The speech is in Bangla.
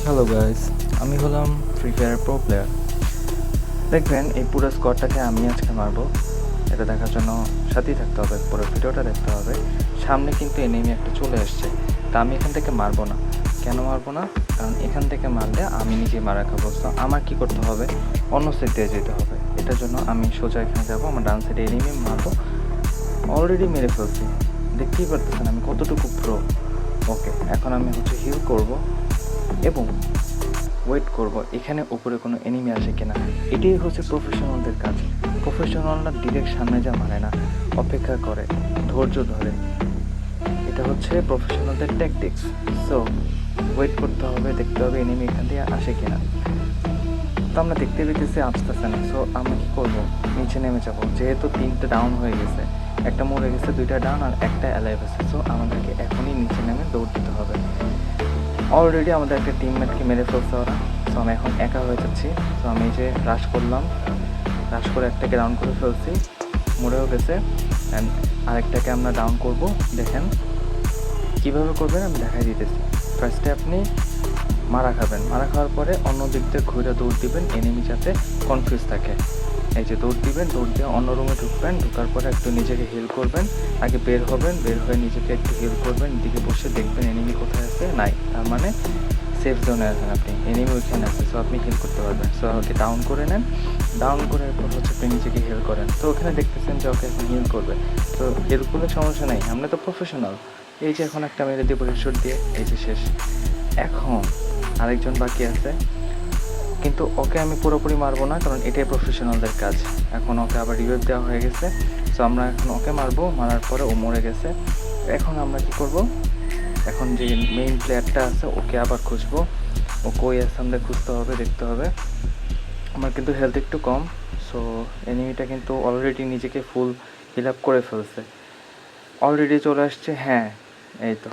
হ্যালো গাইস, আমি হলাম ফ্রি ফায়ার প্রো প্লেয়ার। দেখবেন এই পুরো স্কোয়াডটাকে আমি আজকে মারবো। এটা দেখার জন্য সাথেই থাকতে হবে, পুরো ভিডিওটা দেখতে হবে। সামনে কিন্তু এনিমি একটা চলে আসছে, তা আমি এখান থেকে মারবো না। কেন মারবো না? কারণ এখান থেকে মারলে আমি নিজেই মারা খাবো। তো আমার কী করতে হবে? অন্য সাইড দিয়ে যেতে হবে। এটার জন্য আমি সোজা এখানে যাবো, আমার ডান সাইডে এনিমি মারবো। অলরেডি মেরে ফেলছি, দেখতেই পারতেছেন আমি কতটুকু প্রো। ওকে, এখন আমি হিল করবো এবং ওয়েট করব এখানে উপরে কোনো এনিমি আসে কিনা। এটাই হচ্ছে প্রফেশনালদের কাজ। প্রফেশনালরা ডিরেক্ট সামনে যা মানে না, অপেক্ষা করে, ধৈর্য ধরে। এটা হচ্ছে প্রফেশনালদের ট্যাকটিক্স। সো ওয়েট করতে হবে, দেখতে হবে এনিমি এখান থেকে আসে কিনা। তো আমরা দেখতে পেতেছি আসতেছে না। সো আমরা কী করবো? নিচে নেমে যাবো, যেহেতু 3টে ডাউন হয়ে গেছে, একটা মরে গেছে, 2টা ডাউন আর একটা অ্যালাইভ আছে। সো আমাদেরকে এখনই নিচে নেমে দৌড় দিতে হবে। অলরেডি আমাদের একটা টিমমেটকে মেরে ফেলছে ওরা। সো আমি এখন একা হয়ে যাচ্ছি। সো আমি যে রাশ করলাম, রাশ করে একটাকে ডাউন করে ফেলছি, মরেও গেছে। অ্যান্ড আরেকটাকে আমরা ডাউন করব। দেখেন কীভাবে করবেন আমি দেখাই দিতেছি। ফার্স্টে আপনি মারা খাবেন, মারা খাওয়ার পরে অন্য দিক দিয়ে ঘুরে দৌড় দিবেন, এনিমি যাতে কনফিউজ থাকে। এই যে দৌড় দিবেন, দৌড় দিয়ে অন্য রুমে ঢুকবেন, ঢোকার পরে একটু নিজেকে হিল করবেন। আগে বের হবেন, বের হয়ে নিজেকে একটু হিল করবেন, দিকে বসে দেখবেন এনিমি কোথায় আছে, নাই, তার মানে সেফ জোনে আছেন আপনি, এনিমি ওইখানে আছে। সো আপনি হিল করতে পারবেন। সো ওকে ডাউন করে নেন, ডাউন করে এরপর আপনি নিজেকে হিল করেন। তো ওখানে দেখতেছেন যে ওকে এখন হিল করবে। তো হিল করলে সমস্যা নেই, আমরা তো প্রফেশনাল। এই যে এখন একটা মেরে দিয়ে হেডশট দিয়ে, এই যে শেষ। এখন আরেকজন বাকি আছে, কিন্তু ওকে আমি পুরোপুরি মারবো না, কারণ এটাই প্রফেশনালদের কাজ। এখন ওকে আবার রিভাইভ দেওয়া হয়ে গেছে। সো আমরা এখন ওকে মারবো, মারার পরে ও মরে গেছে। এখন আমরা কি করব? এখন যে মেইন প্লেয়ারটা আছে ওকে আবার খুঁজবো। ও কই আছে আমাদের খুঁজতে হবে, দেখতে হবে। আমার কিন্তু হেলথ একটু কম। সো এনিমিটা কিন্তু অলরেডি নিজেকে ফুল হিল আপ করে ফেলছে, অলরেডি চলে আসছে। হ্যাঁ, এই তো।